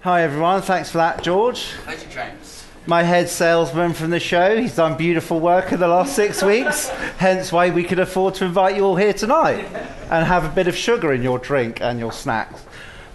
Hi everyone, thanks for that, George. Pleasure, James. My head salesman from the show. He's done beautiful work in the last 6 weeks, hence why we could afford to invite you all here tonight and have a bit of sugar in your drink and your snacks.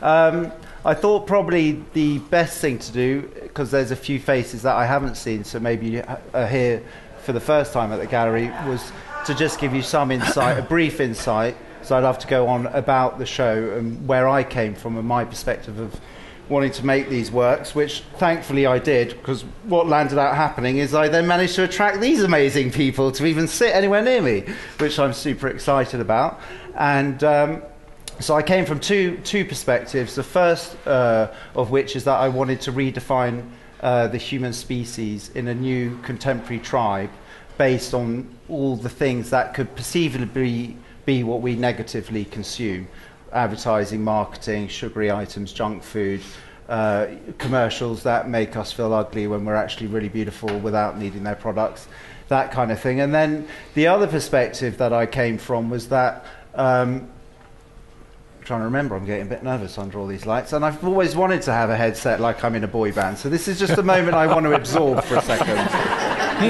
I thought probably the best thing to do, because there's a few faces that I haven't seen, so maybe you are here for the first time at the gallery, was to just give you some insight, a brief insight. So I'd love to go on about the show and where I came from and my perspective of wanting to make these works, which thankfully I did, because what landed up happening is I then managed to attract these amazing people to even sit anywhere near me, which I'm super excited about. And so I came from two perspectives. The first of which is that I wanted to redefine the human species in a new contemporary tribe based on all the things that could perceivably be what we negatively consume. Advertising, marketing, sugary items, junk food, commercials that make us feel ugly when we're actually really beautiful without needing their products, that kind of thing. And then the other perspective that I came from was that trying to remember, I'm getting a bit nervous under all these lights, and I've always wanted to have a headset like I'm in a boy band, so this is just a moment I want to absorb for a second.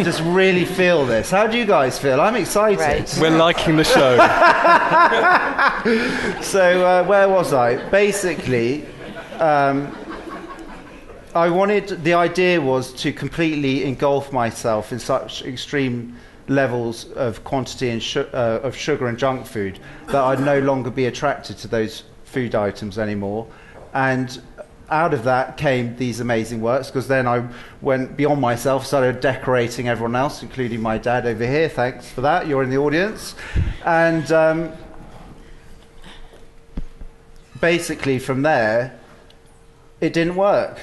Just really feel this. How do you guys feel? I'm excited. Right. We're liking the show. So where was I? Basically, the idea was to completely engulf myself in such extreme levels of quantity and of sugar and junk food that I'd no longer be attracted to those food items anymore. And out of that came these amazing works, because then I went beyond myself, started decorating everyone else, including my dad over here. Thanks for that, you're in the audience. And basically from there, it didn't work.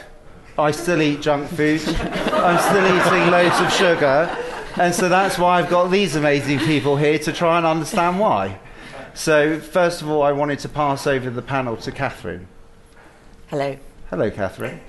I still eat junk food, I'm still eating loads of sugar, and so that's why I've got these amazing people here to try and understand why. So first of all, I wanted to pass over the panel to Katherine. Hello. Hello, Katherine.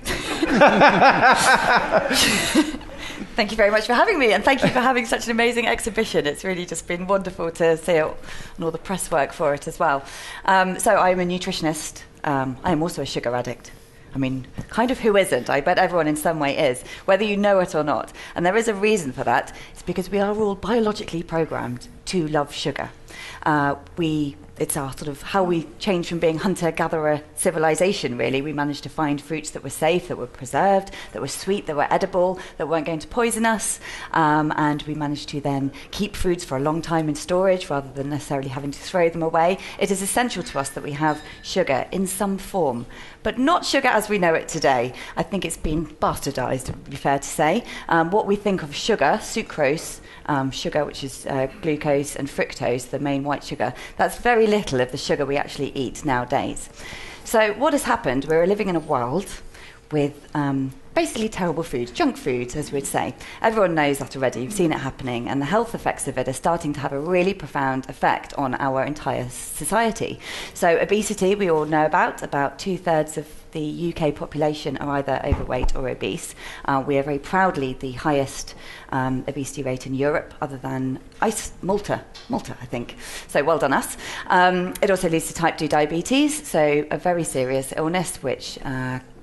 Thank you very much for having me, and thank you for having such an amazing exhibition. It's really just been wonderful to see it and all the press work for it as well. So I'm a nutritionist. I am also a sugar addict. I mean, kind of who isn't? I bet everyone in some way is, whether you know it or not. And there is a reason for that. It's because we are all biologically programmed to love sugar. It's our sort of how we change from being hunter-gatherer civilization, really. We managed to find fruits that were safe, that were preserved, that were sweet, that were edible, that weren't going to poison us. And we managed to then keep foods for a long time in storage rather than necessarily having to throw them away. It is essential to us that we have sugar in some form, but not sugar as we know it today. I think it's been bastardized, it would be fair to say. What we think of sugar, sucrose, sugar, which is glucose, and fructose, the main white sugar, that's very little of the sugar we actually eat nowadays. So what has happened, we're living in a world with basically terrible food, junk food, as we'd say. Everyone knows that already, you've seen it happening, and the health effects of it are starting to have a really profound effect on our entire society. So obesity, we all know about 2/3 of the UK population are either overweight or obese. We are very proudly the highest obesity rate in Europe, other than Malta, I think. So well done us. It also leads to type 2 diabetes, so a very serious illness which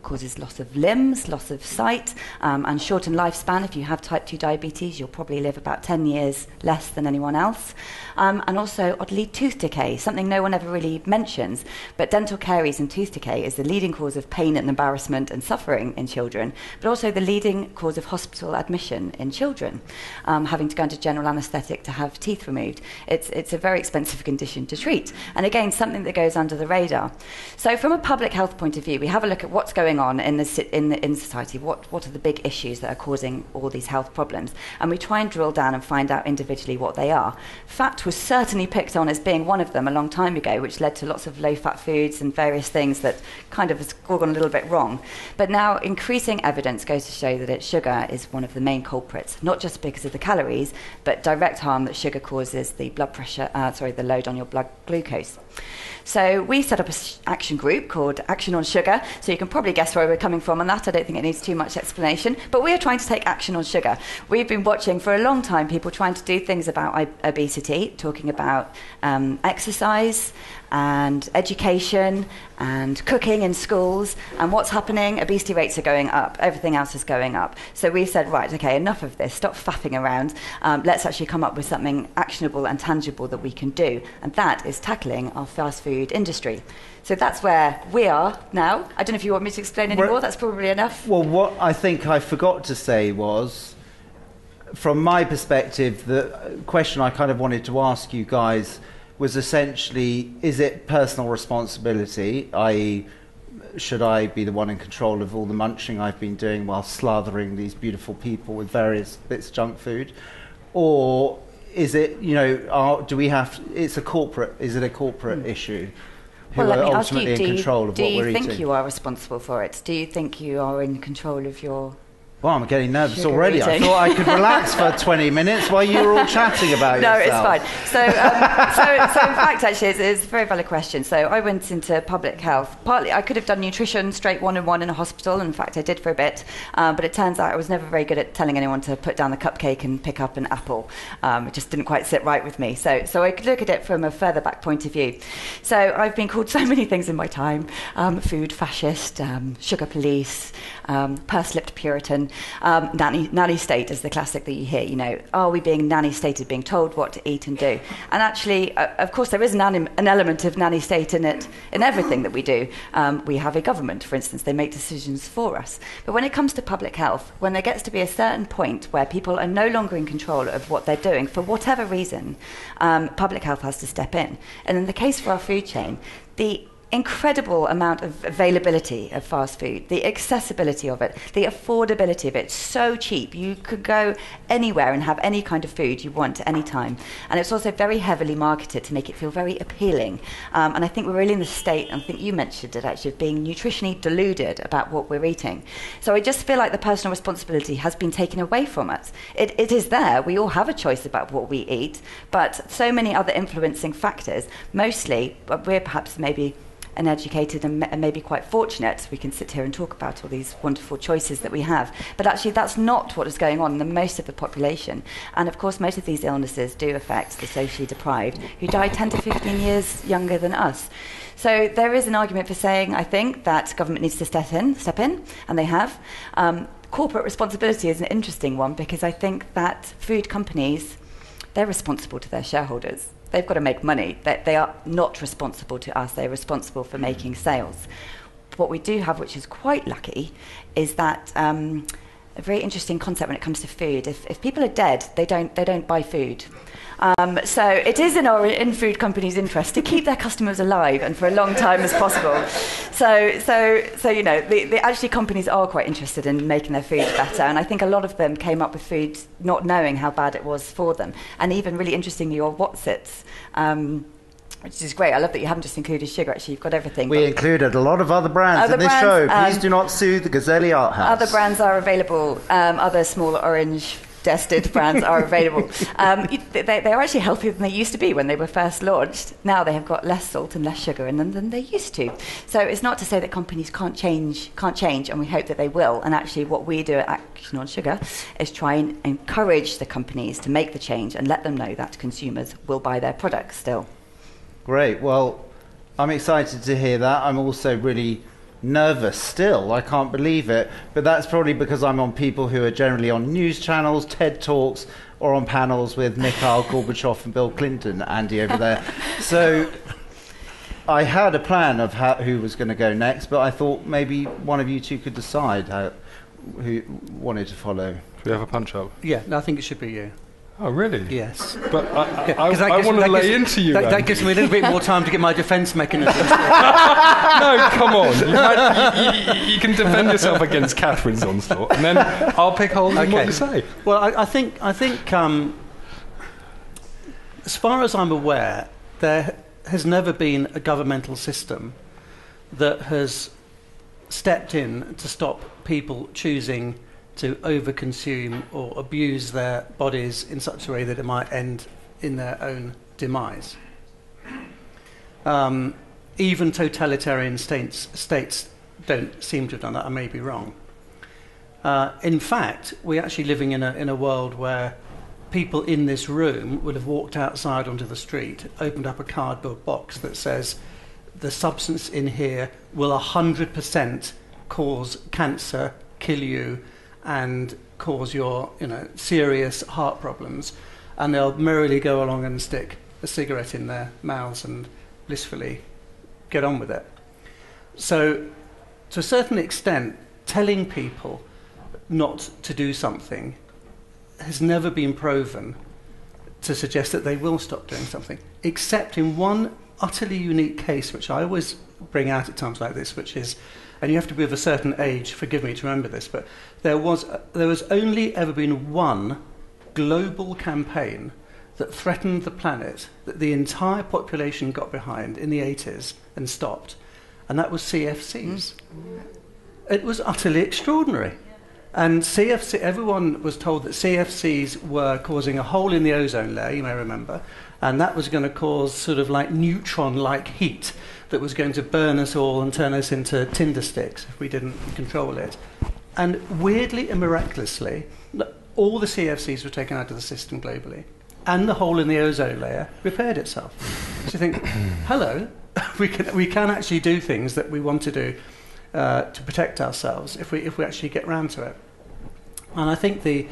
causes loss of limbs, loss of sight, and shortened lifespan. If you have type 2 diabetes, you'll probably live about 10 years less than anyone else. And also, oddly, tooth decay, something no one ever really mentions. But dental caries and tooth decay is the leading cause of pain and embarrassment and suffering in children, but also the leading cause of hospital admission in children, having to go into general anaesthetic to have teeth removed. It's a very expensive condition to treat. And again, something that goes under the radar. So from a public health point of view, we have a look at what's going on in society. What are the big issues that are causing all these health problems? And we try and drill down and find out individually what they are. Fat was certainly picked on as being one of them a long time ago, which led to lots of low-fat foods and various things that kind of has all gone a little bit wrong. But now increasing evidence goes to show that sugar is one of the main culprits, not just because of the calories, but direct harm that sugar causes the blood pressure, the load on your blood glucose. So we set up an action group called Action on Sugar, so you can probably guess where we're coming from on that. I don't think it needs too much explanation. But we are trying to take action on sugar. We've been watching for a long time people trying to do things about obesity, talking about exercise and education and cooking in schools. And what's happening? Obesity rates are going up. Everything else is going up. So we've said, right, okay, enough of this. Stop faffing around. Let's actually come up with something actionable and tangible that we can do. And that is tackling our fast food industry. So that's where we are now. I don't know if you want me to explain any more. That's probably enough. Well, what I think I forgot to say was, from my perspective, the question I kind of wanted to ask you guys was essentially, is it personal responsibility, i.e., should I be the one in control of all the munching I've been doing while slathering these beautiful people with various bits of junk food? Or is it, do we have, is it a corporate issue? Who Well, let are me ask you, ultimately in control of what we're eating? do you think you are responsible for it? Do you think you are in control of your... Well, I'm getting nervous sugar already. eating? I thought I could relax for 20 minutes while you were all chatting about No, yourself. it's fine. So in fact, actually, it's a very valid question. So I went into public health. Partly, I could have done nutrition straight one-on-one in a hospital. In fact, I did for a bit. But it turns out I was never very good at telling anyone to put down the cupcake and pick up an apple. It just didn't quite sit right with me. So I could look at it from a further back point of view. So I've been called so many things in my time. Food fascist, sugar police, purse-lipped Puritan, nanny state is the classic that you hear. Are we being nanny stated, being told what to eat and do? And actually, of course, there is an element of nanny state in it, in everything that we do. We have a government, for instance, they make decisions for us. But when it comes to public health, when there gets to be a certain point where people are no longer in control of what they're doing, for whatever reason, public health has to step in. And in the case for our food chain, the incredible amount of availability of fast food, the accessibility of it, the affordability of it, so cheap. You could go anywhere and have any kind of food you want at any time. And it's also very heavily marketed to make it feel very appealing. And I think we're really in the state, and I think you mentioned it actually, of being nutritionally deluded about what we're eating. So I just feel like the personal responsibility has been taken away from us. It is there. We all have a choice about what we eat, but so many other influencing factors, mostly, we're perhaps maybe uneducated and maybe quite fortunate, we can sit here and talk about all these wonderful choices that we have. But actually, that's not what is going on in most of the population. And of course, most of these illnesses do affect the socially deprived, who die 10 to 15 years younger than us. So there is an argument for saying, I think, that government needs to step in, and they have. Corporate responsibility is an interesting one, because I think that food companies, they're responsible to their shareholders. They've got to make money. They are not responsible to us. They're responsible for making sales. What we do have, which is quite lucky, is that a very interesting concept when it comes to food. If people are dead, they don't buy food. So it is in food companies' interest to keep their customers alive and for a long time as possible. So actually companies are quite interested in making their food better, and I think a lot of them came up with food not knowing how bad it was for them. And even really interestingly, your Wotsits, which is great. I love that you haven't just included sugar. Actually, you've got everything. We included a lot of other brands in this show. Please do not sue the Gazelli Art House. Other brands are available. Other small orange dested brands are available. They are actually healthier than they used to be when they were first launched. Now they have got less salt and less sugar in them than they used to. So it's not to say that companies can't change, and we hope that they will. And actually what we do at Action on Sugar is try and encourage the companies to make the change and let them know that consumers will buy their products still. Great. Well, I'm excited to hear that. I'm also really nervous still. I can't believe it. But that's probably because I'm on people who are generally on news channels, TED Talks, or on panels with Mikhail Gorbachev and Bill Clinton, Andy over there. So I had a plan of who was going to go next, but I thought maybe one of you two could decide who wanted to follow. Should we have a punch-up? Yeah, no, I think it should be you. Oh, really? Yes. But I want to lay into you. That gives me a little bit more time to get my defence mechanism. No, come on. You can defend yourself against Catherine's onslaught, and then I'll pick holes in what you say. Well, I think as far as I'm aware, there has never been a governmental system that has stepped in to stop people choosing to overconsume or abuse their bodies in such a way that it might end in their own demise. Even totalitarian states don't seem to have done that. I may be wrong. In fact, we're actually living in a world where people in this room would have walked outside onto the street, opened up a cardboard box that says, the substance in here will 100% cause cancer, kill you, and cause your serious heart problems. And they'll merrily go along and stick a cigarette in their mouths and blissfully get on with it. So, to a certain extent, telling people not to do something has never been proven to suggest that they will stop doing something, except in one utterly unique case, which I always bring out at times like this, which is, and you have to be of a certain age, forgive me to remember this, but there was only ever been one global campaign that threatened the planet, that the entire population got behind in the 80s and stopped, and that was CFCs. It was utterly extraordinary. And CFC, everyone was told that CFCs were causing a hole in the ozone layer, you may remember, and that was going to cause sort of like neutron-like heat that was going to burn us all and turn us into tinder sticks if we didn't control it. And weirdly and miraculously, all the CFCs were taken out of the system globally, and the hole in the ozone layer repaired itself. So you think, hello, we can actually do things that we want to do to protect ourselves if we actually get round to it. And I think the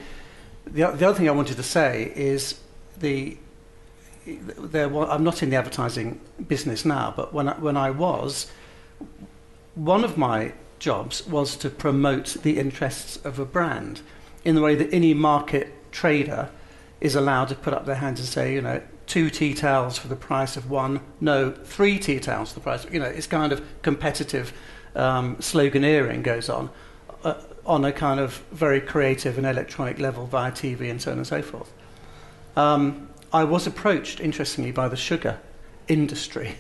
other thing I wanted to say is I'm not in the advertising business now, but when I was, one of my jobs was to promote the interests of a brand in the way that any market trader is allowed to put up their hands and say, 2 tea towels for the price of 1, no, 3 tea towels for the price of, it's kind of competitive sloganeering goes on a kind of very creative and electronic level via TV and so on and so forth. I was approached, interestingly, by the sugar industry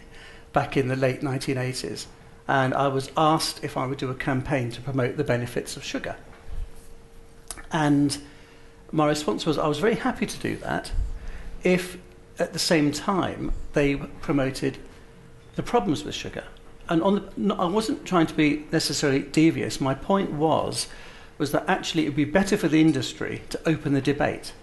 back in the late 1980s, and I was asked if I would do a campaign to promote the benefits of sugar. And my response was I was very happy to do that if, at the same time, they promoted the problems with sugar. And I wasn't trying to be necessarily devious. My point was that actually it would be better for the industry to open the debate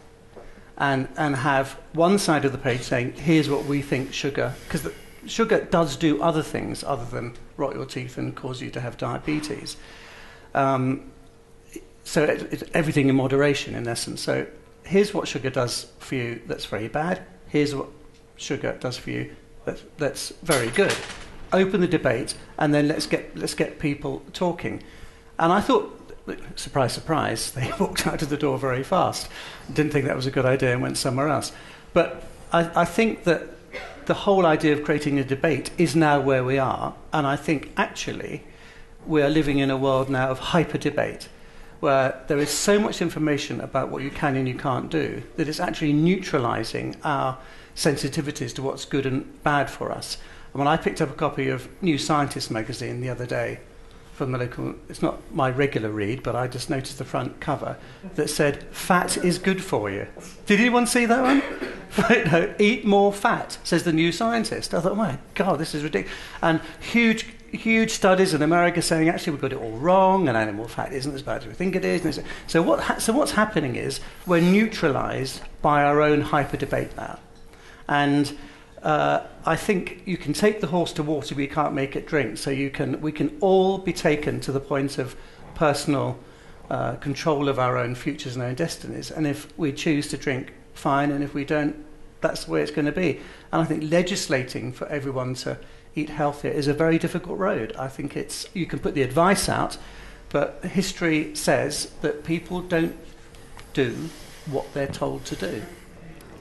and have one side of the page saying, here's what we think sugar, because sugar does do other things other than rot your teeth and cause you to have diabetes. So it's everything in moderation, in essence. So here's what sugar does for you that's very bad. Here's what sugar does for you that's very good. Open the debate, and then let's get people talking. And I thought, surprise, surprise, they walked out of the door very fast. Didn't think that was a good idea and went somewhere else. But I think that the whole idea of creating a debate is now where we are, and I think actually we are living in a world now of hyper-debate, where there is so much information about what you can and you can't do that it's actually neutralising our sensitivities to what's good and bad for us. And when I picked up a copy of New Scientist magazine the other day from the local, it's not my regular read, but I just noticed the front cover that said, fat is good for you. Did anyone see that one? No, eat more fat, says the New Scientist. I thought, oh my God, this is ridiculous. And huge studies in America saying, actually, we've got it all wrong, and animal fat isn't as bad as we think it is. So what's happening is we're neutralised by our own hyper-debate now. And I think you can take the horse to water, but you can't make it drink. So we can all be taken to the point of personal control of our own futures and our own destinies. And if we choose to drink, fine. And if we don't, that's the way it's going to be. And I think legislating for everyone to eat healthier is a very difficult road. I think you can put the advice out, but history says that people don't do what they're told to do.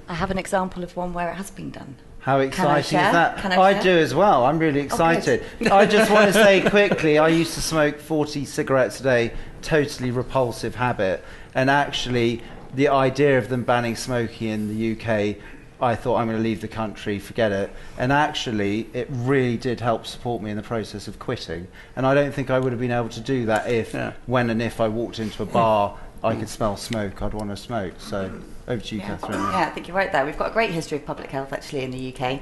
I have an example of one where it has been done. How exciting is that? Can I share? do as well. I'm really excited. I just want to say quickly, I used to smoke 40 cigarettes a day, totally repulsive habit. And actually, the idea of them banning smoking in the UK, I thought, I'm going to leave the country, forget it. And actually, it really did help support me in the process of quitting. And I don't think I would have been able to do that when and if I walked into a bar, I could smell smoke, I'd want to smoke. So Over to you, Katherine. Yeah, I think you're right there. We've got a great history of public health actually in the UK.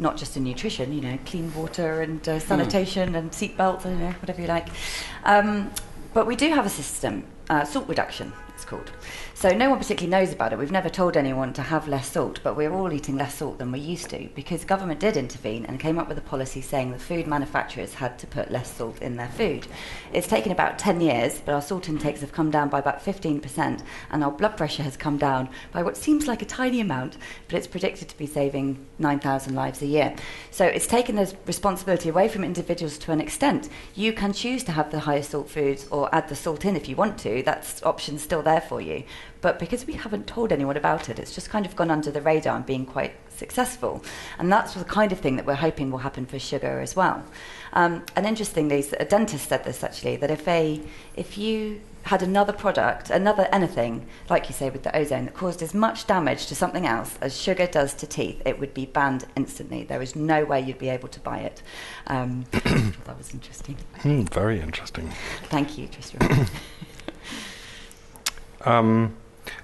Not just in nutrition, clean water and sanitation and seat belts, whatever you like. But we do have a system, salt reduction, it's called. So no one particularly knows about it. We've never told anyone to have less salt, but we're all eating less salt than we used to because the government did intervene and came up with a policy saying the food manufacturers had to put less salt in their food. It's taken about 10 years, but our salt intakes have come down by about 15%, and our blood pressure has come down by what seems like a tiny amount, but it's predicted to be saving 9,000 lives a year. So it's taken the responsibility away from individuals to an extent. You can choose to have the highest salt foods or add the salt in if you want to. That's option's still there for you. But because we haven't told anyone about it, it's just kind of gone under the radar and been quite successful. And that's the kind of thing that we're hoping will happen for sugar as well. And interestingly, a dentist said this actually, that if you had another product, anything, like you say with the ozone, that caused as much damage to something else as sugar does to teeth, it would be banned instantly. There is no way you'd be able to buy it. I thought that was interesting. Very interesting. Thank you, Tristram.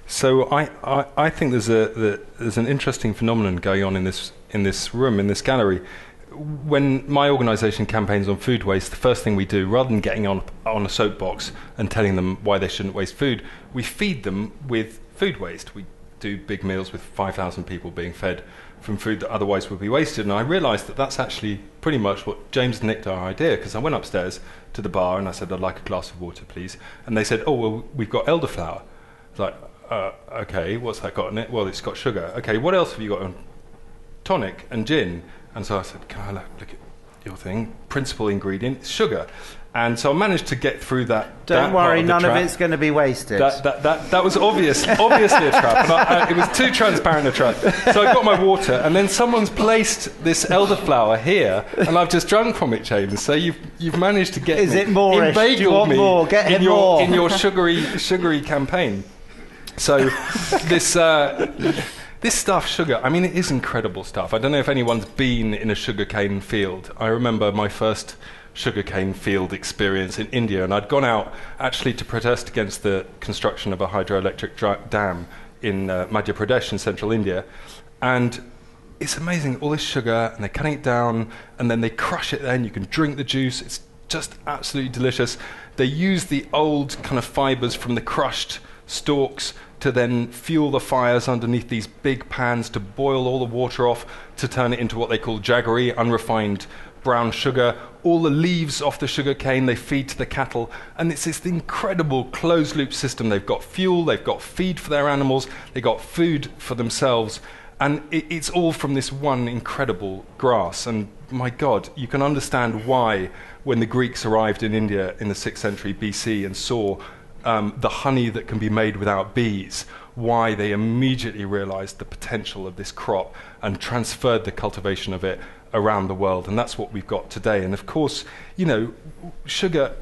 So I think there's an interesting phenomenon going on in this room, in this gallery. When my organisation campaigns on food waste, the first thing we do, rather than getting on a soapbox and telling them why they shouldn't waste food, we feed them with food waste. We do big meals with 5,000 people being fed from food that otherwise would be wasted. And I realised that that's actually pretty much what James nicked our idea, because I went upstairs to the bar and I said, I'd like a glass of water, please. And they said, oh, well, we've got elderflower. It's like, okay, what's that got in it? Well, it's got sugar. Okay, what else have you got on? Tonic and gin. And so I said, can I look at your thing? Principal ingredient is sugar. And so I managed to get through that. Don't worry, none of it's going to be wasted. That was obviously a trap. But it was too transparent a trap. So I got my water, and then someone's placed this elderflower here, and I've just drunk from it, James. So you've managed to get it more? Do you want more? Get in more. In your sugary campaign. So this stuff, sugar, I mean, it is incredible stuff. I don't know if anyone's been in a sugarcane field. I remember my first sugarcane field experience in India, and I'd gone out actually to protest against the construction of a hydroelectric dam in Madhya Pradesh in central India. And it's amazing, all this sugar, and they're cutting it down, and then they crush it then, you can drink the juice, it's just absolutely delicious. They use the old kind of fibres from the crushed stalks to then fuel the fires underneath these big pans to boil all the water off to turn it into what they call jaggery, unrefined brown sugar. All the leaves off the sugar cane they feed to the cattle, and it's this incredible closed loop system. They've got fuel, they've got feed for their animals, they've got food for themselves, and it's all from this one incredible grass. And my God, you can understand why when the Greeks arrived in India in the 6th century BC and saw the honey that can be made without bees, why they immediately realized the potential of this crop and transferred the cultivation of it around the world. And that's what we've got today. And of course, sugar,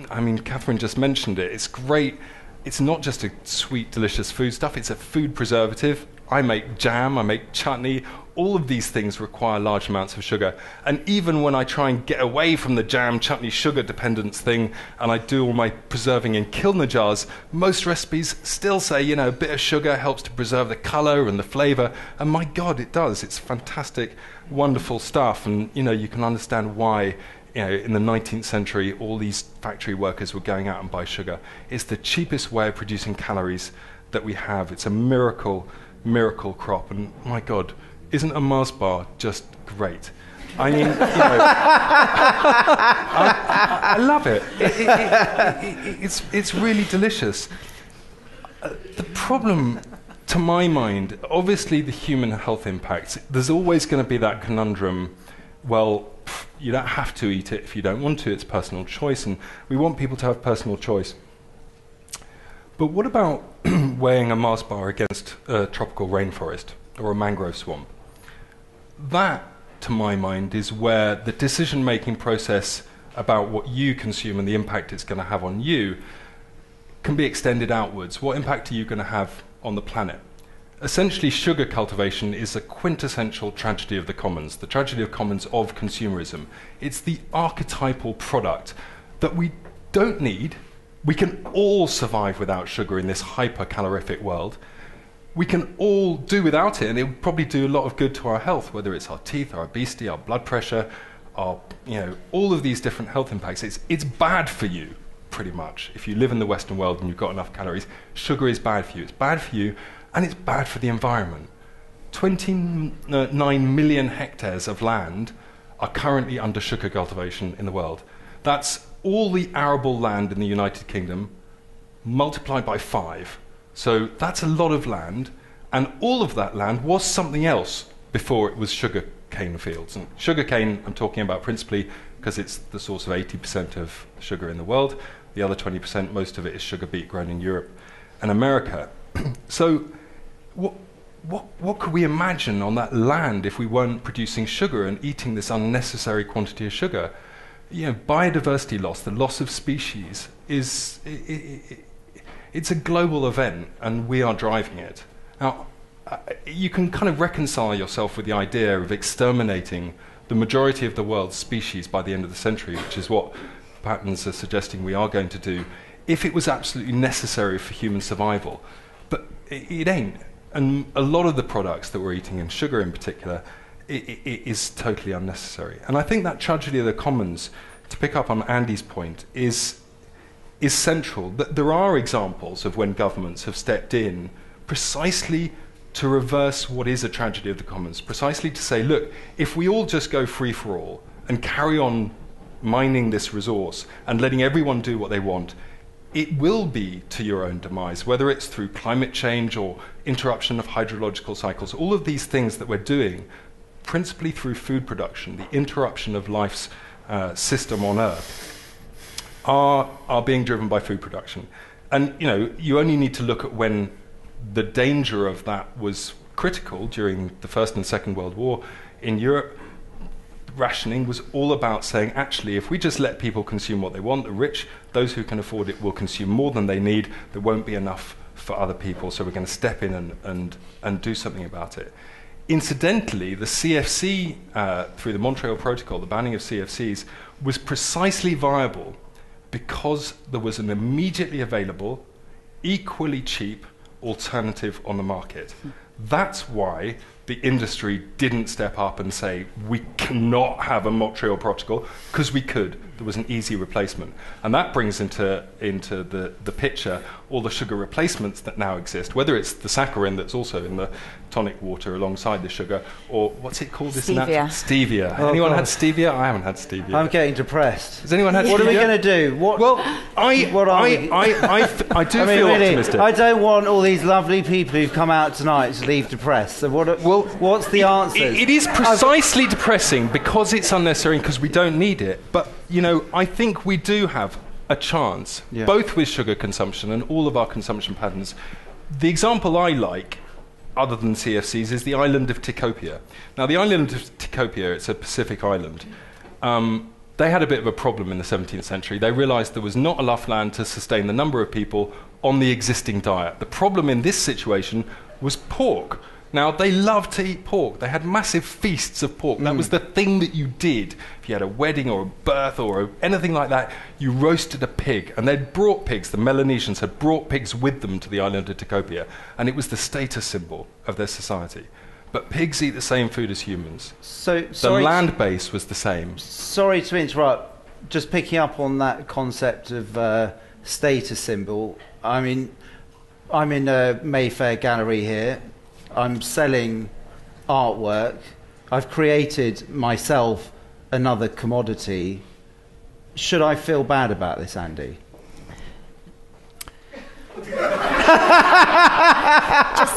I mean, Katherine just mentioned it, it's great. It's not just a sweet, delicious food stuff, it's a food preservative. I make jam, I make chutney. All of these things require large amounts of sugar. And even when I try and get away from the jam, chutney, sugar dependence thing, and I do all my preserving in Kilner jars, most recipes still say, a bit of sugar helps to preserve the colour and the flavour. And my God, it does. It's fantastic, wonderful stuff. And, you can understand why, in the 19th century, all these factory workers were going out and buy sugar. It's the cheapest way of producing calories that we have. It's a miracle crop. And my God, isn't a Mars bar just great? I mean, I love it. It's really delicious. The problem, to my mind, obviously the human health impacts, there's always going to be that conundrum, well, you don't have to eat it if you don't want to, it's personal choice, and we want people to have personal choice. But what about weighing a Mars bar against a tropical rainforest or a mangrove swamp? That, to my mind, is where the decision-making process about what you consume and the impact it's going to have on you can be extended outwards. What impact are you going to have on the planet? Essentially, sugar cultivation is a quintessential tragedy of the commons, the tragedy of commons of consumerism. It's the archetypal product that we don't need. We can all survive without sugar in this hyper-calorific world. we can all do without it, and it would probably do a lot of good to our health, whether it's our teeth, our obesity, our blood pressure, our, all of these different health impacts. It's bad for you, pretty much. If you live in the Western world and you've got enough calories, sugar is bad for you. It's bad for you, and it's bad for the environment. 29 million hectares of land are currently under sugar cultivation in the world. That's all the arable land in the United Kingdom multiplied by 5. So that's a lot of land, and all of that land was something else before it was sugar cane fields. And sugar cane, I'm talking about principally because it's the source of 80% of sugar in the world. The other 20%, most of it is sugar beet grown in Europe and America. So what could we imagine on that land if we weren't producing sugar and eating this unnecessary quantity of sugar? Biodiversity loss, the loss of species, it's a global event, and we are driving it. Now, you can kind of reconcile yourself with the idea of exterminating the majority of the world's species by the end of the century, which is what patterns are suggesting we are going to do, if it was absolutely necessary for human survival. But it ain't. And a lot of the products that we're eating, and sugar in particular, it is totally unnecessary. And I think that tragedy of the commons, to pick up on Andy's point, is central. There are examples of when governments have stepped in precisely to reverse what is a tragedy of the commons, precisely to say, look, if we all just go free for all and carry on mining this resource and letting everyone do what they want, it will be to your own demise, whether it's through climate change or interruption of hydrological cycles. All of these things that we're doing, principally through food production, the interruption of life's system on Earth, are being driven by food production. And you only need to look at when the danger of that was critical during the First and Second World War in Europe. Rationing was all about saying, actually, if we just let people consume what they want, the rich, those who can afford it, will consume more than they need. There won't be enough for other people, so we're going to step in and do something about it. Incidentally, the CFC, through the Montreal Protocol, the banning of CFCs, was precisely viable because there was an immediately available, equally cheap alternative on the market. That's why the industry didn't step up and say, we cannot have a Montreal Protocol, because we could. There was an easy replacement. And that brings into the picture all the sugar replacements that now exist, whether it's the saccharin that's also in the tonic water alongside the sugar, or what's it called? Stevia. Stevia. Oh, anyone God. had stevia? I haven't had stevia. I'm getting depressed. Has anyone had What stevia? are we going to do? Well, I do feel optimistic. I don't want all these lovely people who've come out tonight to leave depressed. So what's the answer? It is precisely depressing because it's unnecessary and because we don't need it. But, I think we do have a chance, both with sugar consumption and all of our consumption patterns. The example I like, other than CFCs, is the island of Tikopia. Now, the island of Tikopia, it's a Pacific island. They had a bit of a problem in the 17th century. They realized there was not enough land to sustain the number of people on the existing diet. The problem in this situation was pork. Now, they loved to eat pork. They had massive feasts of pork. That was the thing that you did. If you had a wedding or a birth or anything like that, you roasted a pig. And they'd brought pigs, the Melanesians had brought pigs with them to the island of Tikopia. And it was the status symbol of their society. But pigs eat the same food as humans. So the land base was the same. Sorry to interrupt. Just picking up on that concept of status symbol. I mean, I'm in a Mayfair gallery here. I'm selling artwork. I've created myself another commodity. Should I feel bad about this, Andy? Just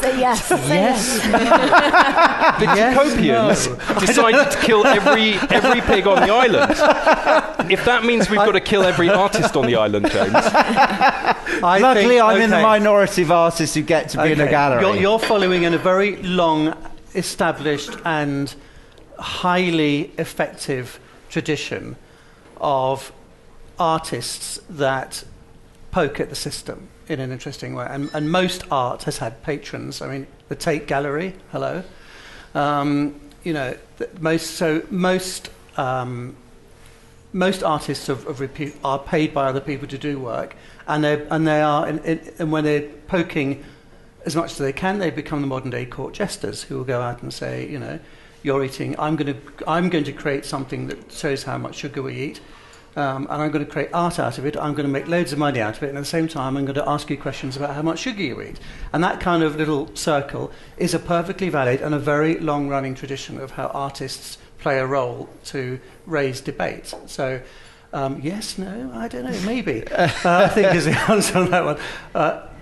say yes. Say yes. The Tikopians decided to kill every pig on the island. If that means we've got to kill every artist on the island, James. Luckily, I'm in the minority of artists who get to be in a gallery. You're following in a very long, established and highly effective tradition of artists that poke at the system in an interesting way. And most art has had patrons. I mean, the Tate Gallery, hello. Most artists of repute are paid by other people to do work, and when they're poking as much as they can, they become the modern-day court jesters who will go out and say, you're eating. I'm going to create something that shows how much sugar we eat, and I'm going to create art out of it. I'm going to make loads of money out of it, and at the same time, I'm going to ask you questions about how much sugar you eat. And that kind of little circle is a perfectly valid and a very long-running tradition of how artists play a role to raise debate. So, yes, no, I don't know, maybe. I think is the answer on that one.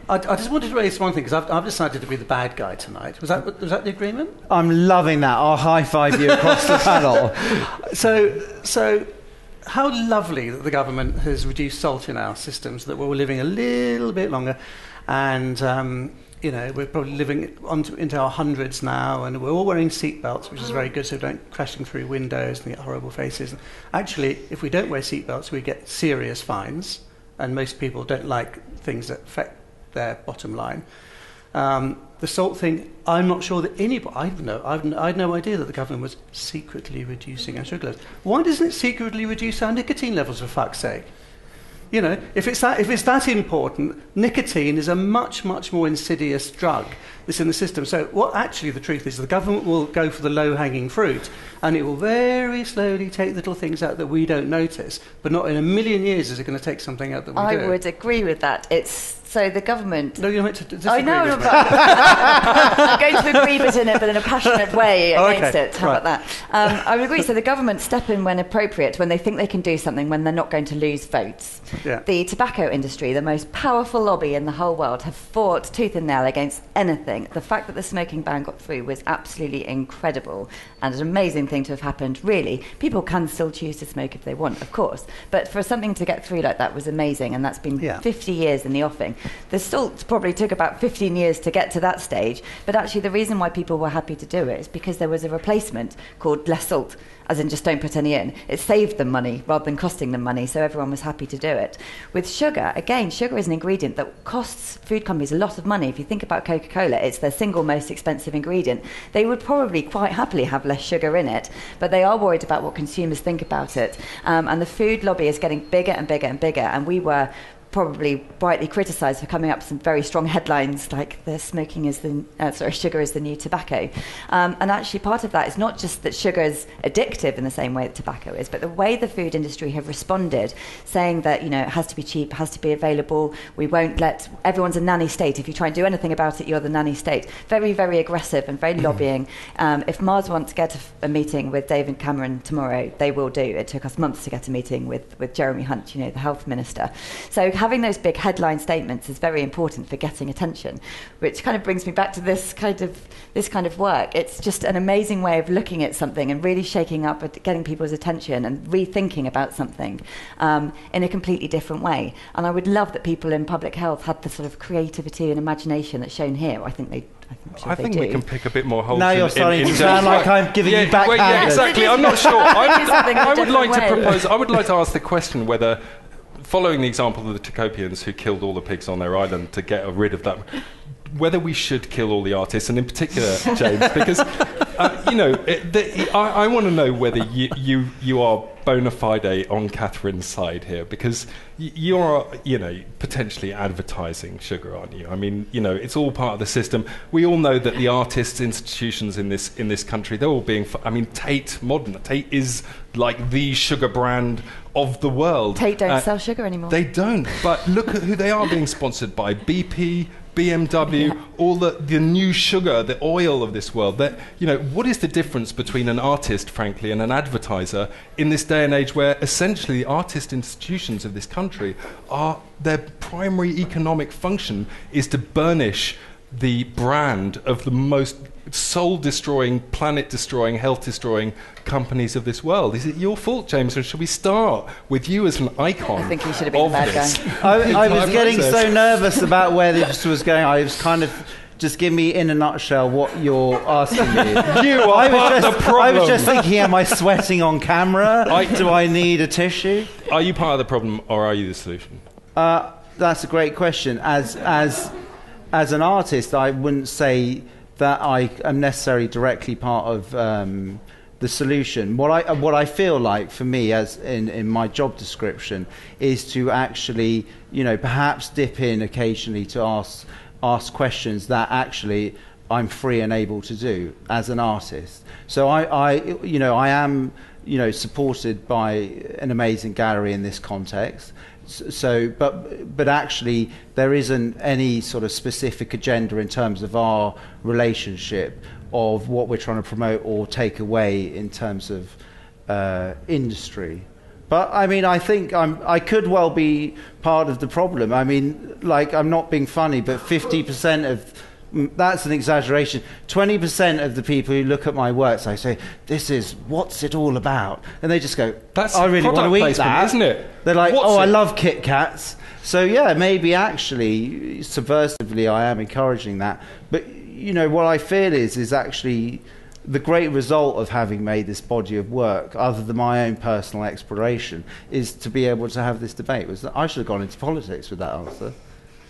I just wanted to raise one thing, because I've decided to be the bad guy tonight. Was that the agreement? I'm loving that. I'll high-five you across the panel. So how lovely that the government has reduced salt in our systems, that we're living a little bit longer, and we're probably living into our hundreds now, and we're all wearing seatbelts, which is very good, so we don't crashing through windows and get horrible faces. And actually, if we don't wear seatbelts, we get serious fines, and most people don't like things that affect their bottom line. The salt thing, I'm not sure that anybody... I had no idea that the government was secretly reducing our sugar levels. Why doesn't it secretly reduce our nicotine levels, for fuck's sake? If it's that important, nicotine is a much, much more insidious drug that's in the system. So what actually the truth is, the government will go for the low-hanging fruit, and it will very slowly take little things out that we don't notice, but not in a million years is it going to take something out that we do. I would agree with that. So the government... No, you're meant to disagree. I know, with me. I'm going to agree but in a passionate way against it. How about that? I would agree. So the government step in when appropriate, when they think they can do something, when they're not going to lose votes. Yeah. The tobacco industry, the most powerful lobby in the whole world, have fought tooth and nail against anything. The fact that the smoking ban got through was absolutely incredible and an amazing thing to have happened, really. People can still choose to smoke if they want, of course. But for something to get through like that was amazing, and that's been 50 years in the offing. The salt probably took about 15 years to get to that stage, but actually the reason why people were happy to do it is because there was a replacement called less salt, as in just don't put any in. It saved them money rather than costing them money, so everyone was happy to do it. With sugar, again, sugar is an ingredient that costs food companies a lot of money. If you think about Coca-Cola, it's their single most expensive ingredient. They would probably quite happily have less sugar in it, but they are worried about what consumers think about it. And the food lobby is getting bigger and bigger and bigger, and we were probably rightly criticised for coming up with some very strong headlines like sugar is the new tobacco. And actually part of that is not just that sugar is addictive in the same way that tobacco is, but the way the food industry have responded, saying that, it has to be cheap, has to be available, we won't let... Everyone's a nanny state. If you try and do anything about it, you're the nanny state. Very, very aggressive and very lobbying. If Mars wants to get a meeting with David Cameron tomorrow, they will do. It took us months to get a meeting with Jeremy Hunt, the health minister. So having those big headline statements is very important for getting attention, which kind of brings me back to this kind of work. It's just an amazing way of looking at something and really shaking up and getting people's attention and rethinking about something in a completely different way. And I would love that people in public health had the sort of creativity and imagination that's shown here. I think we can pick a bit more holes. Now you're starting to sound like I'm giving you backhanded. Yeah, exactly. I'm not sure. I would like to ask the question whether, following the example of the Tecopians who killed all the pigs on their island to get rid of that, whether we should kill all the artists, and in particular, James, because I want to know whether you are bona fide on Katherine's side here, because you're potentially advertising sugar, aren't you? I mean, it's all part of the system. We all know that the artists' institutions in this country, they're all being... Tate is like the sugar brand of the world. Tate don't sell sugar anymore. They don't, but look at who they are being sponsored by. BP, BMW, all the new sugar, the oil of this world. What is the difference between an artist, frankly, and an advertiser in this day and age where essentially the artist institutions of this country their primary economic function is to burnish the brand of the most soul-destroying, planet-destroying, health-destroying companies of this world? Is it your fault, James, or should we start with you as an icon? I think you should have been the bad guy. I was getting so nervous about where this was going. I was kind of... Just give me, in a nutshell, what you're asking me. The problem. I was just thinking, am I sweating on camera? Do I need a tissue? Are you part of the problem, or are you the solution? That's a great question. As an artist, I wouldn't say that I am necessarily directly part of the solution. What I feel like, for me, as in my job description, is to actually, perhaps dip in occasionally to ask ask questions that actually I'm free and able to do as an artist. So I am, supported by an amazing gallery in this context. So, but actually, there isn't any sort of specific agenda in terms of our relationship of what we're trying to promote or take away in terms of industry. But I mean, I think I could well be part of the problem. I mean, like, I'm not being funny, but 50% of that's an exaggeration. 20% of the people who look at my works, I say, "This is what's it all about?" And they just go, "That's I really want to eat that, isn't it?" They're like, what's "Oh, it? I love Kit Kats." So yeah, maybe actually subversively, I am encouraging that. But what I feel is actually the great result of having made this body of work, other than my own personal exploration, is to be able to have this debate. Was that I should have gone into politics with that answer.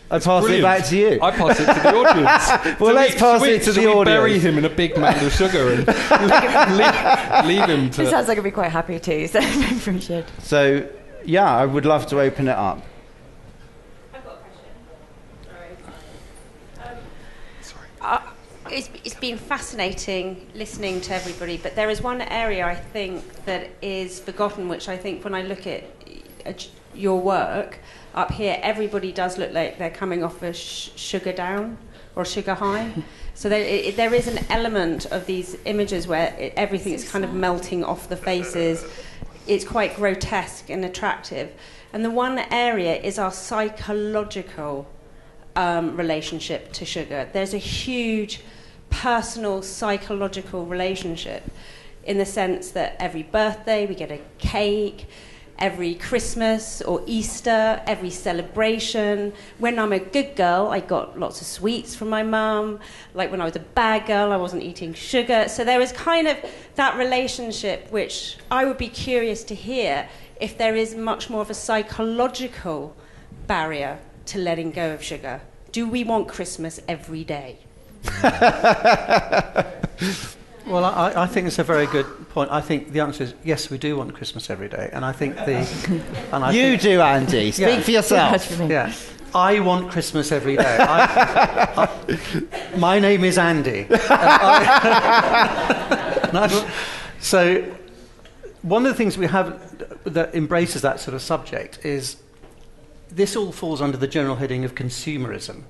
I pass it back to you. I pass it to the audience. Well, let's pass it to the audience. Bury him in a big mound of sugar and leave him to... It sounds like I'd be quite happy too, so I appreciate it. So, yeah, I would love to open it up. I've got a question. It's been fascinating listening to everybody, but there is one area I think that is forgotten, which I think when I look at your work up here, everybody does look like they're coming off a sugar down or sugar high. So there is an element of these images where everything's kind of melting off the faces. It's quite grotesque and attractive. And the one area is our psychological relationship to sugar. There's a huge personal psychological relationship in the sense that every birthday we get a cake, every Christmas or Easter, every celebration. When I'm a good girl, I got lots of sweets from my mum. Like when I was a bad girl, I wasn't eating sugar. So there is kind of that relationship, which I would be curious to hear if there is much more of a psychological barrier to letting go of sugar. Do we want Christmas every day? Well, I think it's a very good point. I think the answer is yes, we do want Christmas every day, and I think you do, Andy. Speak for yourself. Yeah, I want Christmas every day. My name is Andy. So, one of the things we have that embraces that sort of subject is this all falls under the general heading of consumerism.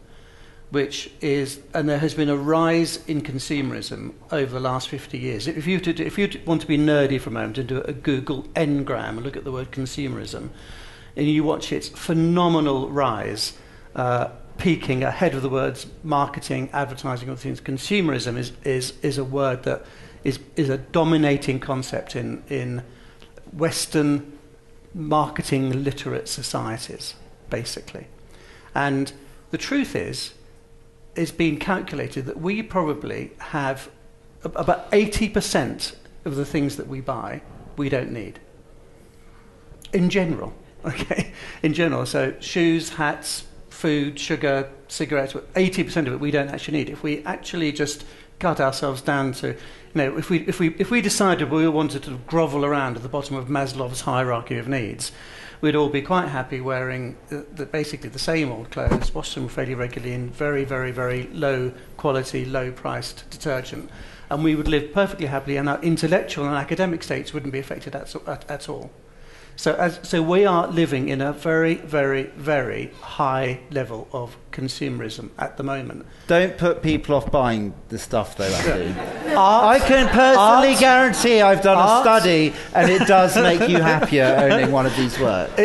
Which is, and there has been a rise in consumerism over the last 50 years. If you want to be nerdy for a moment and do a Google Ngram and look at the word consumerism, and you watch its phenomenal rise, peaking ahead of the words marketing, advertising, other things. Consumerism is a word that is a dominating concept in Western marketing literate societies, basically. And the truth is, it's been calculated that we probably have about 80% of the things that we buy we don't need. In general, okay? In general, so shoes, hats, food, sugar, cigarettes, 80% of it we don't actually need. If we actually just cut ourselves down to, if we decided we wanted to grovel around at the bottom of Maslow's hierarchy of needs, we'd all be quite happy wearing basically the same old clothes, wash them fairly regularly in very, very, very low quality, low priced detergent. And we would live perfectly happily, and our intellectual and academic states wouldn't be affected at all. So we are living in a very, very, very high level of consumerism at the moment. Don't put people off buying the stuff, though, Andy. I can personally guarantee I've done a study, and it does make you happier owning one of these works.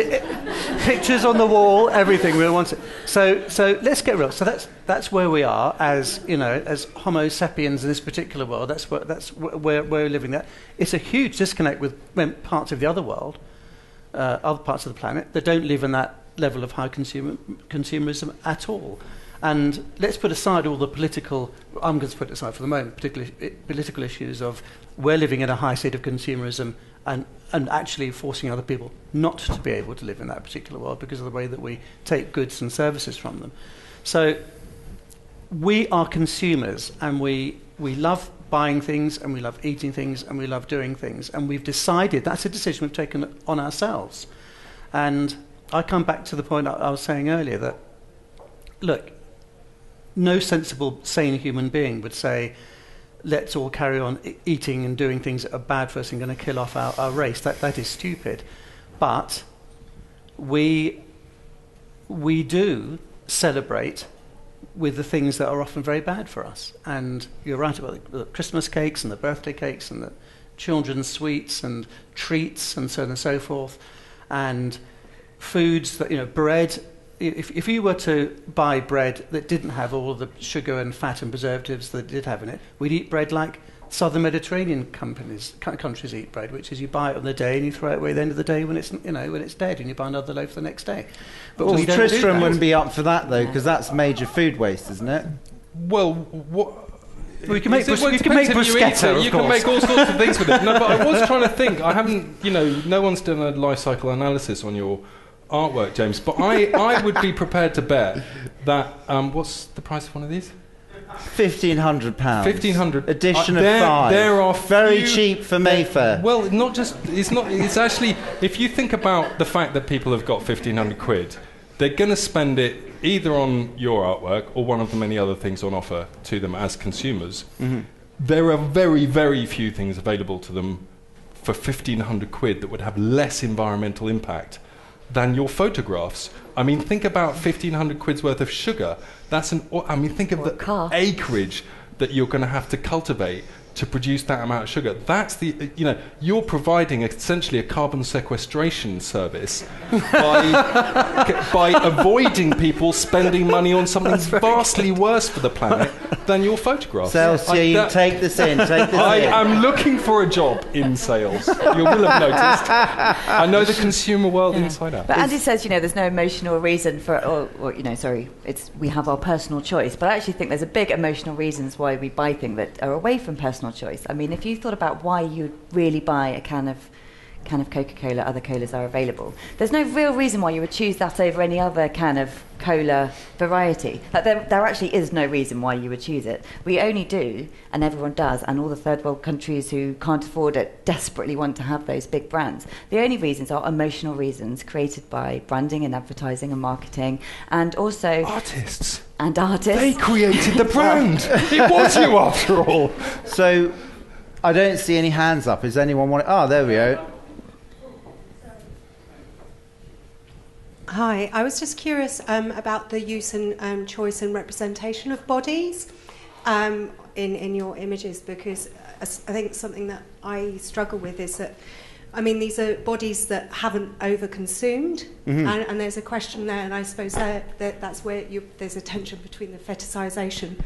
Pictures on the wall, everything we want. So let's get real. So that's where we are as as Homo sapiens in this particular world. That's where we're living. There, it's a huge disconnect with parts of the other world. Other parts of the planet that don't live in that level of high consumerism at all. And let's put aside all the political, I'm going to put it aside for the moment, particularly political issues of we're living in a high state of consumerism and actually forcing other people not to be able to live in that particular world because of the way that we take goods and services from them. So we are consumers, and we love buying things, and we love eating things, and we love doing things, and we've decided that's a decision we've taken on ourselves. And I come back to the point I was saying earlier that, look, no sensible, sane human being would say, let's all carry on eating and doing things that are bad for us and going to kill off our race. That is stupid. But we do celebrate with the things that are often very bad for us. And you're right about the Christmas cakes and the birthday cakes and the children's sweets and treats and so on and so forth. And foods that, bread. If you were to buy bread that didn't have all the sugar and fat and preservatives that it did have in it, we'd eat bread like Southern Mediterranean countries eat bread, which is you buy it on the day and you throw it away at the end of the day when it's dead, and you buy another loaf the next day. But well, we don't Tristram do that. wouldn't be up for that though, because that's major food waste, isn't it? Well, what? We can make Well, it bruschetta, depends if you eat it. of You course. can make all sorts of things with it. No, but I was trying to think. I haven't, no one's done a life cycle analysis on your artwork, James. But I would be prepared to bet that. What's the price of one of these? £1,500. 1,500. Edition of 5. There are very cheap for Mayfair. Well, not just. It's not. It's actually. If you think about the fact that people have got 1,500 quid, they're going to spend it either on your artwork or one of the many other things on offer to them as consumers. Mm-hmm. There are very, very few things available to them for 1,500 quid that would have less environmental impact than your photographs. I mean, think about 1,500 quid's worth of sugar. Think of the acreage that you're going to have to cultivate to produce that amount of sugar. That's you're providing essentially a carbon sequestration service by avoiding people spending money on something vastly worse for the planet than your photographs. Sales team, take this in. I am looking for a job in sales. You will have noticed. I know the consumer world inside out. But Andy says, there's no emotional reason for, we have our personal choice. But I actually think there's a big emotional reasons why we buy things that are away from personal choice. I mean, if you thought about why you'd really buy a can of Coca-Cola, other colas are available. There's no real reason why you would choose that over any other can of cola variety. Like there actually is no reason why you would choose it. We only do, and everyone does, and all the third world countries who can't afford it desperately want to have those big brands. The only reasons are emotional reasons created by branding and advertising and marketing, and also artists. They created the brand. It was you after all. So I don't see any hands up. Is anyone want? Oh, there we go. Hi, I was just curious about the use and choice and representation of bodies in your images, because I think something that I struggle with is that, these are bodies that haven't over-consumed, and there's a question there, and I suppose that's where there's a tension between the fetishisation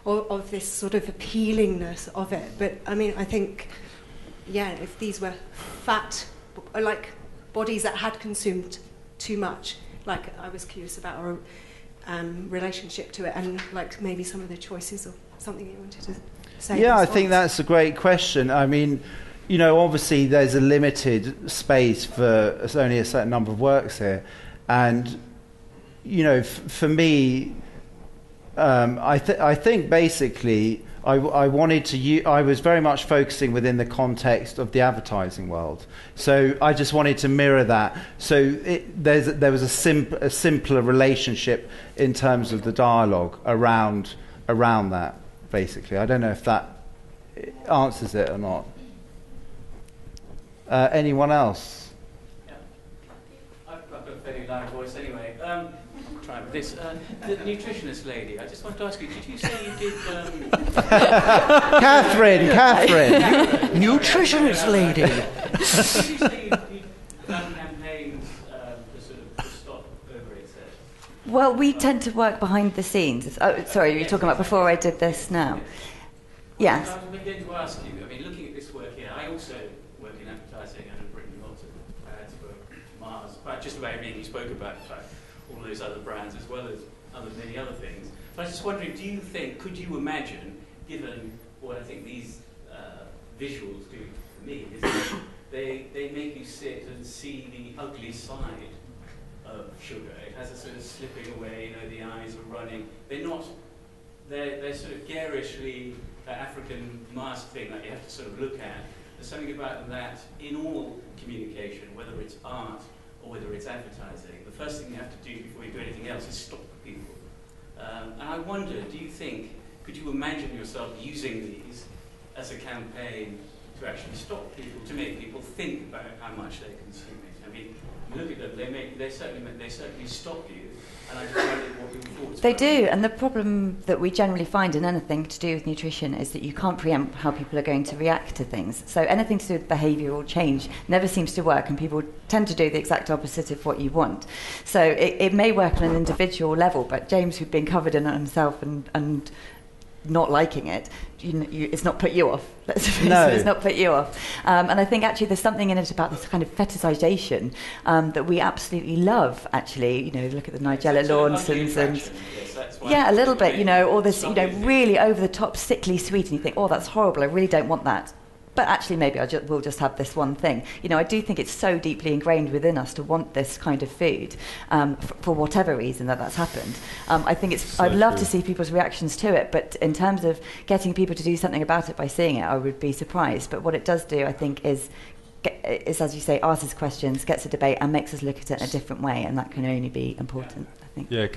of this sort of appealingness of it. But, I think, if these were fat, like bodies that had consumed too much, I was curious about our relationship to it, and maybe some of the choices or something you wanted to say. Yeah, I think that's a great question. Obviously there's a limited space for only a certain number of works here, and for me, I think basically I wanted to I was very much focusing within the context of the advertising world, so I just wanted to mirror that. So there was a simpler relationship in terms of the dialogue around that. Basically, I don't know if that answers it or not. Anyone else? Yeah. I've got a fairly loud voice anyway. Try with this. The nutritionist lady, I just wanted to ask you, did you say you did... Catherine! Nutritionist lady! Did you say you done campaigns to stop overeating? Well, we tend to work behind the scenes. Oh, sorry, you were talking about before I did this now. Yes. I was going to ask you, looking at this work here, I also work in advertising and have written lots of ads for Mars, but just about everything you spoke about, in fact, all those other brands as well as many other things. But I was just wondering, could you imagine, given what I think these visuals do for me, is that they make you sit and see the ugly side of sugar. It has a sort of slipping away, the eyes are running. They're sort of garishly African mask thing that you have to sort of look at. There's something about that in all communication, whether it's art or whether it's advertising. The first thing you have to do before you do anything else is stop people. And I wonder, could you imagine yourself using these as a campaign to actually stop people, to make people think about how much they're consuming? I mean, you look at them, they certainly stop you, and I just wondered what your thoughts They were. do, and the problem that we generally find in anything to do with nutrition is that you can't preempt how people are going to react to things. So anything to do with behavioural change never seems to work, and people tend to do the exact opposite of what you want. So it may work on an individual level, but James, who'd been covered in it himself and not liking it, it's not put you off. No. It's not put you off. And I think actually there's something in it about this kind of fetishization that we absolutely love, actually. Look at the Nigella Lawsons and... Yeah, a little bit, all this, really over-the-top, sickly sweet, and you think, oh, that's horrible, I really don't want that. But actually, maybe we'll just have this one thing. I do think it's so deeply ingrained within us to want this kind of food for whatever reason that's happened. I think I'd love to see people's reactions to it, but in terms of getting people to do something about it by seeing it, I would be surprised. But what it does do, I think, is, as you say, asks us questions, gets a debate, and makes us look at it in a different way, and that can only be important, I think. Yeah,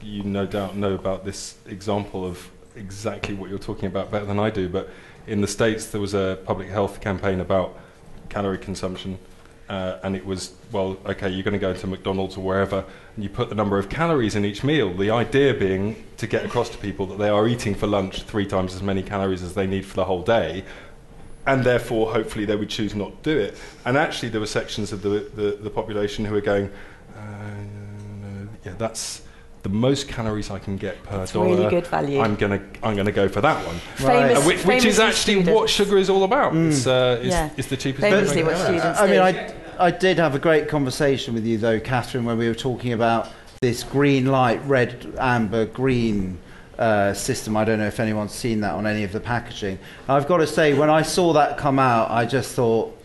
you no doubt know about this example of exactly what you're talking about better than I do, but in the States there was a public health campaign about calorie consumption, and it was, well, okay, you're going to go to McDonald's or wherever, and you put the number of calories in each meal, the idea being to get across to people that they are eating for lunch 3 times as many calories as they need for the whole day, and therefore hopefully they would choose not to do it. And actually there were sections of the population who were going, yeah, that's the most calories I can get per dollar. Really good value. I'm gonna go for that one. Right. Which is actually students. what sugar is all about. It's the cheapest. Famously what students do. I did have a great conversation with you though, Katherine, when we were talking about this green light, red, amber, green system. I don't know if anyone's seen that on any of the packaging. I've got to say, when I saw that come out, I just thought,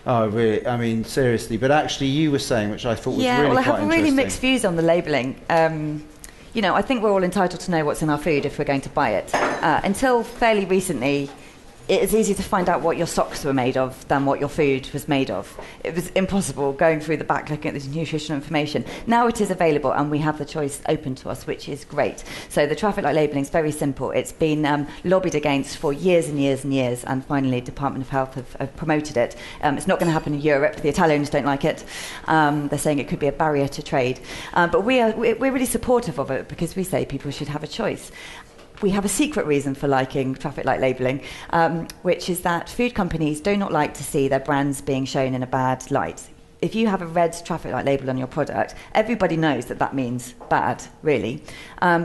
oh, really? I mean, seriously. But actually, you were saying, which I thought was really quite interesting. Yeah, well, I have really mixed views on the labelling. I think we're all entitled to know what's in our food if we're going to buy it. Until fairly recently, it's easier to find out what your socks were made of than what your food was made of. It was impossible going through the back looking at this nutritional information. Now it is available and we have the choice open to us, which is great. So the traffic light labelling is very simple. It's been lobbied against for years and years and years, and finally Department of Health have promoted it. It's not going to happen in Europe. The Italians don't like it. They're saying it could be a barrier to trade. But we're really supportive of it because we say people should have a choice. We have a secret reason for liking traffic light labelling, which is that food companies do not like to see their brands being shown in a bad light. If you have a red traffic light label on your product, everybody knows that means bad, really.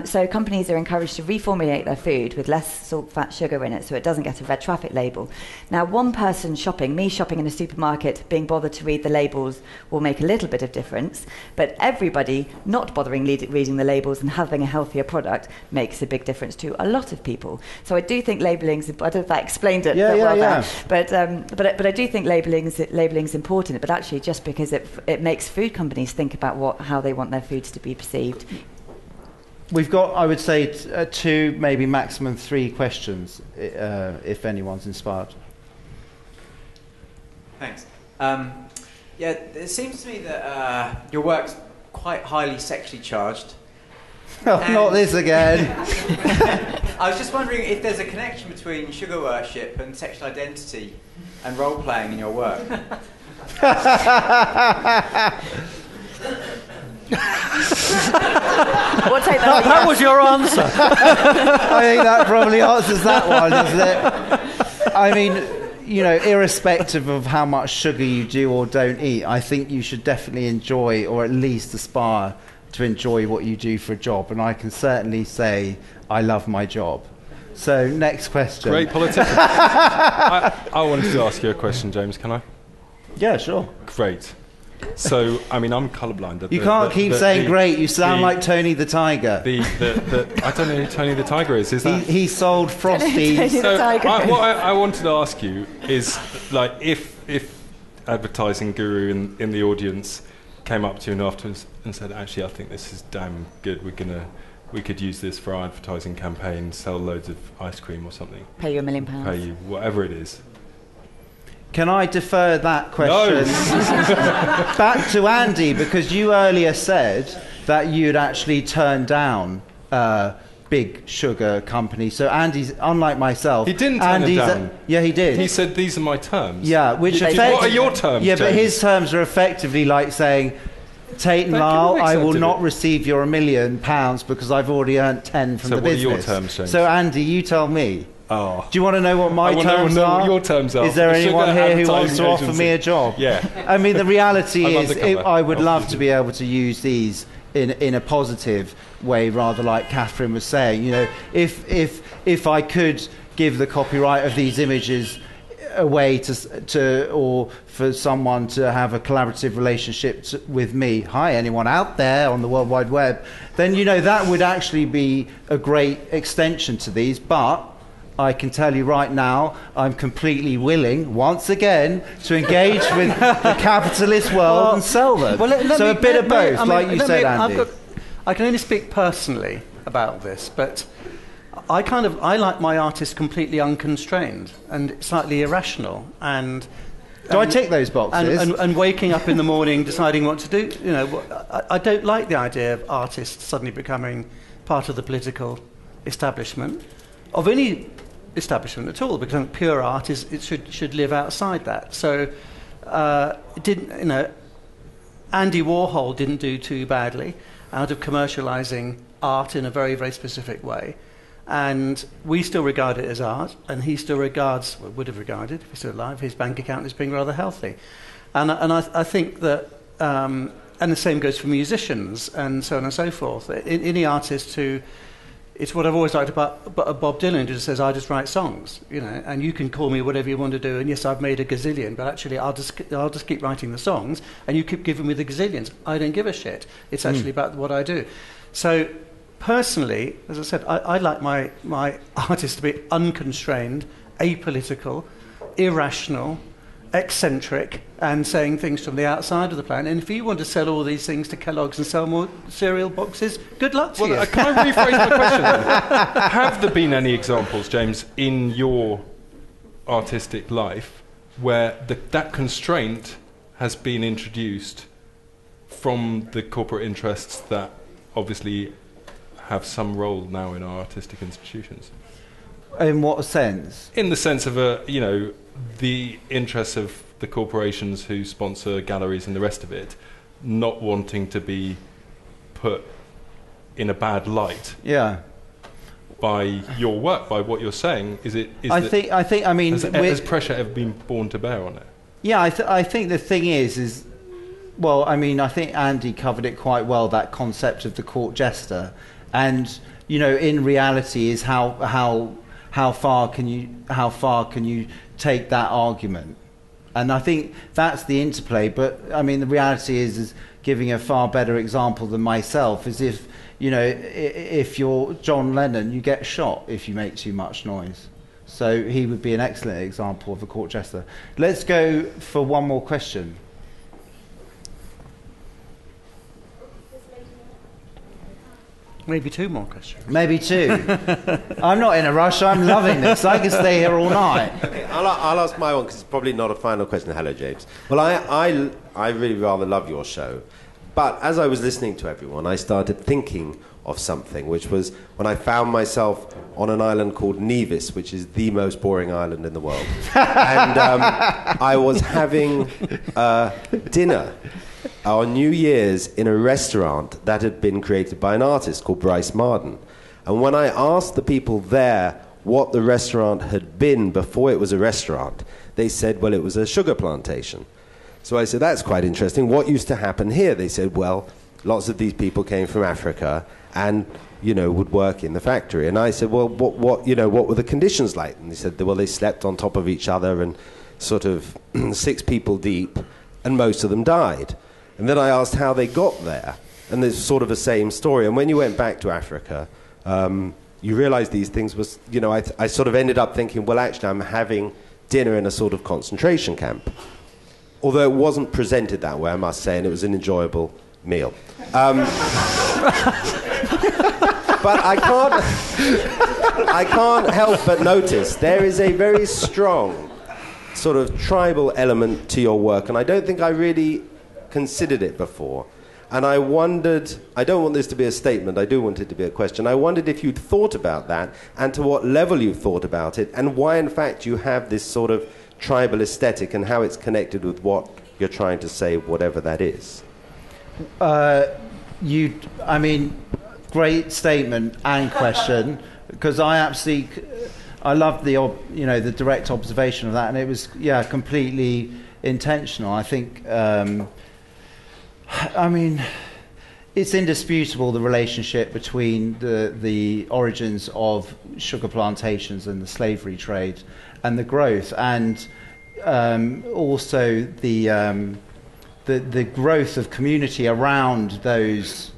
So companies are encouraged to reformulate their food with less salt, fat, sugar in it so it doesn't get a red traffic label. Now, one person me shopping in a supermarket, being bothered to read the labels will make a little bit of difference, but everybody not bothering reading the labels and having a healthier product makes a big difference to a lot of people. So I do think labelling's, I don't know if I explained it well there, but I do think labelling's important, but actually just because it makes food companies think about how they want their foods to be perceived. We've got, I would say, 2, maybe maximum 3 questions, if anyone's inspired. Thanks. It seems to me that your work's quite highly sexually charged. Oh, not this again. I was just wondering if there's a connection between sugar worship and sexual identity and role-playing in your work. We'll take that. That was your answer. I think that probably answers that one, doesn't it? I mean, irrespective of how much sugar you do or don't eat, I think you should definitely enjoy, or at least aspire to enjoy what you do for a job. And I can certainly say I love my job. So, next question. Great politician. I wanted to ask you a question, James, can I? Yeah, sure. Great. So, I mean, I'm colourblind. You can't keep saying great. You sound like Tony the Tiger. I don't know who Tony the Tiger is. Is that? He sold Frosties. So, what I wanted to ask you is, like, if advertising guru in the audience came up to you and afterwards and said, actually, I think this is damn good. We could use this for our advertising campaign, sell loads of ice cream or something. Pay you £1 million. Pay you whatever it is. Can I defer that question back to Andy, because you earlier said that you'd actually turn down big sugar companies. So Andy's, unlike myself, he didn't turn them down. Yeah, he did. He said, these are my terms. Yeah, which what are your terms, Yeah, James? but his terms are effectively like saying, Tate and Lyle, I will not receive your £1 million because I've already earned 10 from the business. What are your terms, James? So Andy, you tell me. Oh. Do you want to know what my terms are? I want to know are? what your terms are. Is there anyone here who wants to offer agency. me a job? Yeah. I mean, the reality is, I would love to be able to use these in a positive way, rather like Katherine was saying. You know, if I could give the copyright of these images away to or for someone to have a collaborative relationship with me, hi, anyone out there on the World Wide Web, then, you know, that would actually be a great extension to these. But I can tell you right now, I'm completely willing, once again, to engage with the capitalist world and sell them. Well, so a bit of both, like you said, Andy. I can only speak personally about this, but I like my artists completely unconstrained and slightly irrational. And do I tick those boxes? And waking up in the morning, deciding what to do. You know, I don't like the idea of artists suddenly becoming part of the political establishment, of any establishment at all, because pure art should live outside that. So, Andy Warhol didn't do too badly out of commercialising art in a very, very specific way. And we still regard it as art, and he still would have regarded, if he's still alive, his bank account as being rather healthy. And I think that, and the same goes for musicians, and so on and so forth. Any artist who, it's what I've always liked about Bob Dylan, who just says, I just write songs, you know, and you can call me whatever you want to do, and yes, I've made a gazillion, but actually I'll just keep writing the songs, and you keep giving me the gazillions. I don't give a shit. It's actually about what I do. So, personally, as I said, I like my artists to be unconstrained, apolitical, irrational, eccentric, and saying things from the outside of the plan. And if you want to sell all these things to Kellogg's and sell more cereal boxes, good luck to you. Can I rephrase my question then? Have there been any examples, James, in your artistic life where that constraint has been introduced from the corporate interests that obviously have some role now in our artistic institutions? In what sense? In the sense of, the interests of the corporations who sponsor galleries and the rest of it not wanting to be put in a bad light. Yeah. By your work, by what you're saying, has pressure ever been borne to bear on it? Yeah, I think the thing is, well, I mean, I think Andy covered it quite well, that concept of the court jester. And, you know, in reality is how far can you take that argument? And I think that's the interplay. But I mean, the reality is giving a far better example than myself is if you're John Lennon, you get shot if you make too much noise. So he would be an excellent example of a court jester. Let's go for one more question. Maybe two more questions. Maybe two. I'm not in a rush. I'm loving this. I can stay here all night. Okay, I'll ask my one because it's probably not a final question. Hello, James. Well, I really rather love your show. But as I was listening to everyone, I started thinking of something, which was when I found myself on an island called Nevis, which is the most boring island in the world. And I was having dinner on New Year's in a restaurant that had been created by an artist called Bryce Marden. And when I asked the people there what the restaurant had been before it was a restaurant, they said, well, it was a sugar plantation. So I said, that's quite interesting. What used to happen here? They said, well, lots of these people came from Africa and, would work in the factory. And I said, well, what were the conditions like? And they said, well, they slept on top of each other and sort of 6 people deep, and most of them died. And then I asked how they got there, and there's sort of the same story. And when you went back to Africa, you realize these things was, I sort of ended up thinking, well, actually, I'm having dinner in a sort of concentration camp. Although it wasn't presented that way, I must say, and it was an enjoyable meal. But I can't help but notice there is a very strong sort of tribal element to your work, and I don't think I really considered it before. And I wondered, I don't want this to be a statement, I do want it to be a question. I wondered if you'd thought about that and to what level you thought about it and why, in fact, you have this sort of tribal aesthetic and how it's connected with what you're trying to say, whatever that is. Great statement and question, because I loved the direct observation of that, and it was completely intentional. I think it's indisputable, the relationship between the origins of sugar plantations and the slavery trade and the growth, and also the growth of community around those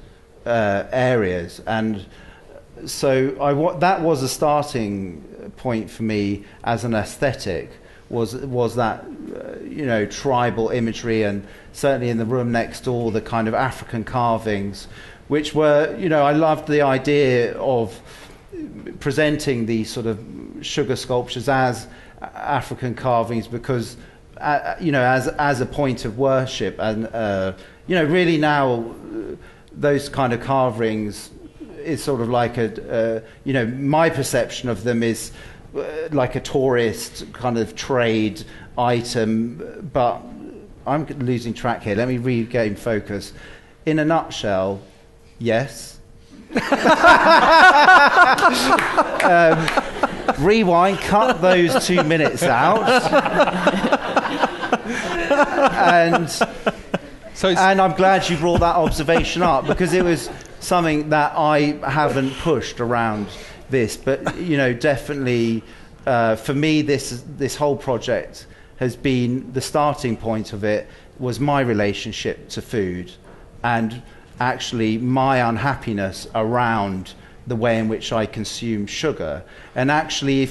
areas. And so that was a starting point for me as an aesthetic, was that tribal imagery, and certainly in the room next door the kind of African carvings, which were, I loved the idea of presenting these sort of sugar sculptures as African carvings, because as a point of worship, and really now those kind of carvings is sort of like my perception of them is like a tourist kind of trade item, but I'm losing track here. Let me regain focus. In a nutshell, yes. Rewind, cut those 2 minutes out. And I'm glad you brought that observation up, because it was something that I haven't pushed around this, but definitely for me this whole project has been, the starting point of it was my relationship to food, and actually my unhappiness around the way in which I consume sugar. And actually,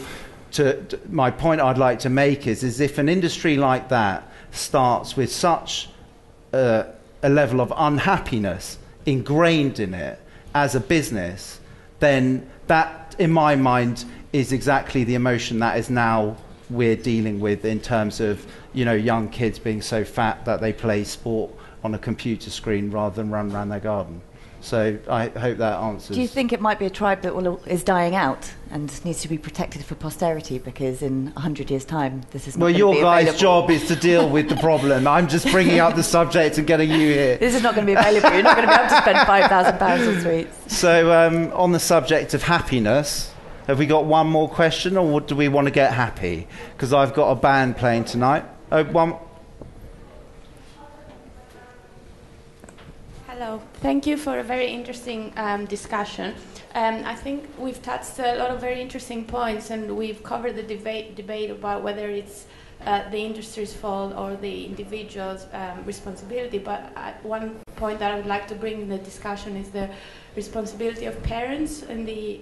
my point I'd like to make is if an industry like that starts with such a level of unhappiness ingrained in it as a business, then that, in my mind, is exactly the emotion that is now we're dealing with, in terms of young kids being so fat that they play sport on a computer screen rather than run around their garden. So I hope that answers. Do you think it might be a tribe that is dying out and needs to be protected for posterity, because in 100 years' time this is not going to be available? Well, your guys' job is to deal with the problem. I'm just bringing up the subject and getting you here. This is not going to be available. You're not going to be able to spend £5,000 on sweets. So on the subject of happiness, have we got one more question, or do we want to get happy? Because I've got a band playing tonight. One. Hello. Thank you for a very interesting discussion. I think we've touched a lot of very interesting points, and we've covered the debate about whether it's the industry's fault or the individual's responsibility. But one point that I would like to bring in the discussion is the responsibility of parents and the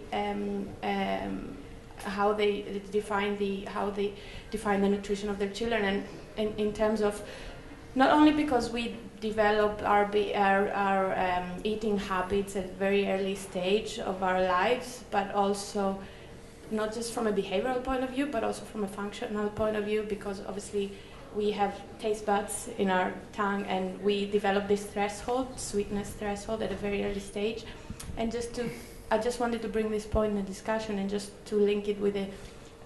how they define the nutrition of their children, and in terms of not only because we develop our eating habits at a very early stage of our lives, but also not just from a behavioral point of view, but also from a functional point of view, because obviously we have taste buds in our tongue, and we develop this sweetness threshold at a very early stage. And I just wanted to bring this point in the discussion, and just to link it with the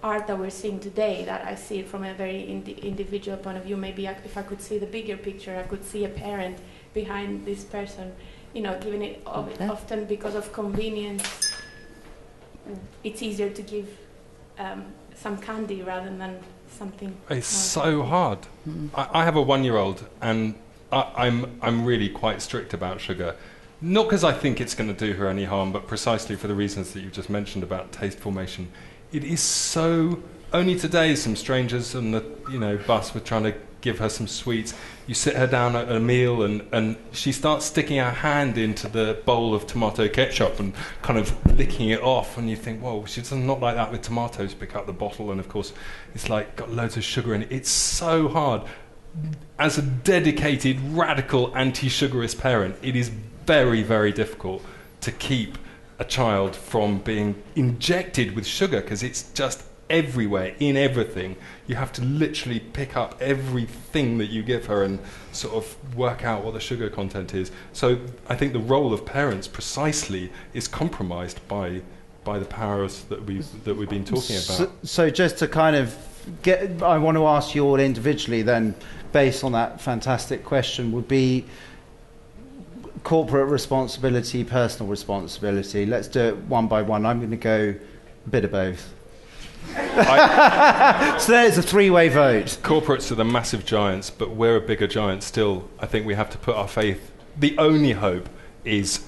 art that we're seeing today, that I see it from a very individual point of view. Maybe if I could see the bigger picture, I could see a parent behind this person, giving it often because of convenience. It's easier to give some candy rather than something. It's so hard. I have a 1-year-old, and I'm really quite strict about sugar. Not because I think it's going to do her any harm, but precisely for the reasons that you've just mentioned about taste formation. It is so... Only today, some strangers on the bus were trying to give her some sweets. You sit her down at a meal, and she starts sticking her hand into the bowl of tomato ketchup and kind of licking it off, and you think, whoa, she's not like that with tomatoes. Pick up the bottle, and of course it's like got loads of sugar in it. It's so hard. As a dedicated, radical, anti-sugarist parent, it is very, very difficult to keep a child from being injected with sugar, because it's just everywhere, in everything. You have to literally pick up everything that you give her and sort of work out what the sugar content is. So I think the role of parents precisely is compromised by the powers that we've been talking about. So just to kind of I want to ask you all individually then, based on that fantastic question, would be corporate responsibility, personal responsibility. Let's do it one by one. I'm going to go a bit of both. So there's a three-way vote. Corporates are the massive giants, but we're a bigger giant still. I think we have to put our faith. The only hope is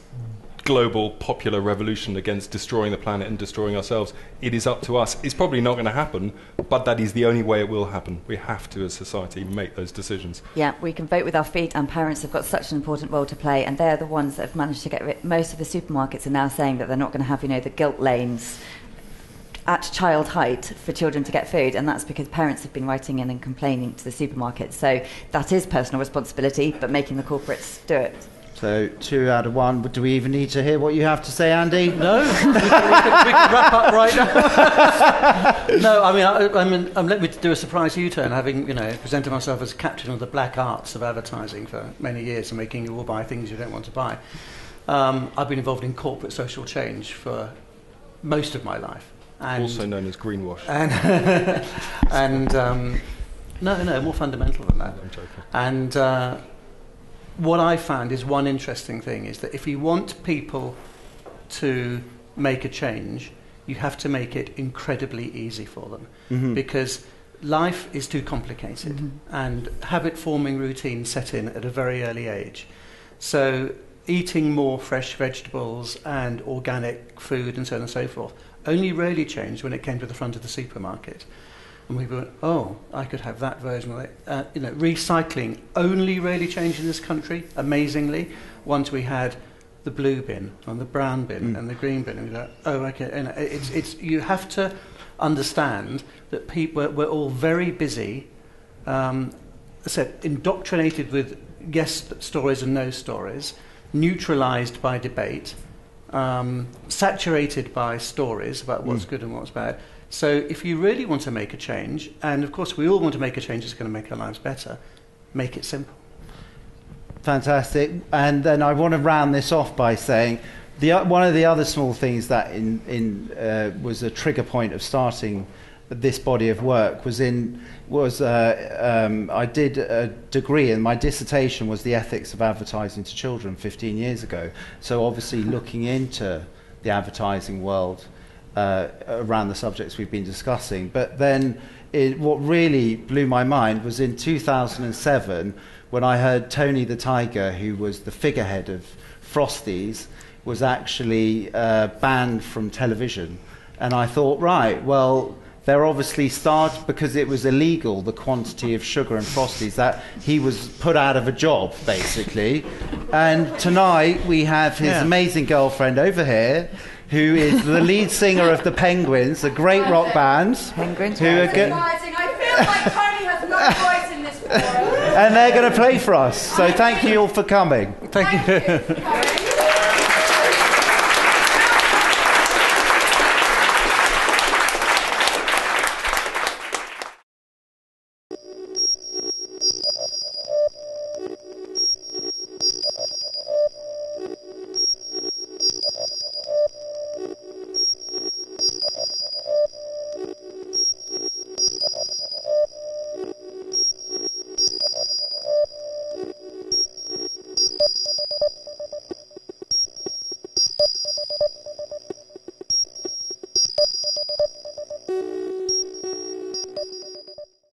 global popular revolution against destroying the planet and destroying ourselves. It is up to us. It's probably not going to happen, but that is the only way it will happen. We have to, as society, make those decisions. Yeah, we can vote with our feet, and parents have got such an important role to play, and they're the ones that have managed to get rid. Most of the supermarkets are now saying that they're not going to have, the guilt lanes at child height for children to get food, and that's because parents have been writing in and complaining to the supermarkets. So that is personal responsibility, but making the corporates do it. So 2 out of 1. Do we even need to hear what you have to say, Andy? No, we can wrap up right now. No, I mean, let me do a surprise U-turn, having presented myself as captain of the black arts of advertising for many years and making you all buy things you don't want to buy. I've been involved in corporate social change for most of my life, and also known as greenwash. And no, more fundamental than that. I'm joking. And what I found is one interesting thing is that if you want people to make a change, you have to make it incredibly easy for them, because life is too complicated and habit-forming routines set in at a very early age. So eating more fresh vegetables and organic food and so on and so forth only really changed when it came to the front of the supermarket. And we went, oh, I could have that version of it. Recycling only really changed in this country, amazingly, once we had the blue bin and the brown bin and the green bin. And we go, oh, okay. It's you have to understand that we're all very busy, indoctrinated with yes stories and no stories, neutralised by debate, saturated by stories about what's good and what's bad. So if you really want to make a change, and of course we all want to make a change that's going to make our lives better, make it simple. Fantastic. And then I want to round this off by saying one of the other small things that was a trigger point of starting this body of work I did a degree, and my dissertation was the ethics of advertising to children 15 years ago. So obviously looking into the advertising world around the subjects we've been discussing. But then what really blew my mind was in 2007 when I heard Tony the Tiger, who was the figurehead of Frosties, was actually banned from television. And I thought, right, well, they're obviously because it was illegal, the quantity of sugar in Frosties, that he was put out of a job, basically. And tonight we have his amazing girlfriend over here, who is the lead singer of the Penguins, a great rock band. Penguins. Who are I feel like Tony has no voice in this forum. And they're going to play for us. So thank you all for coming. Thank you.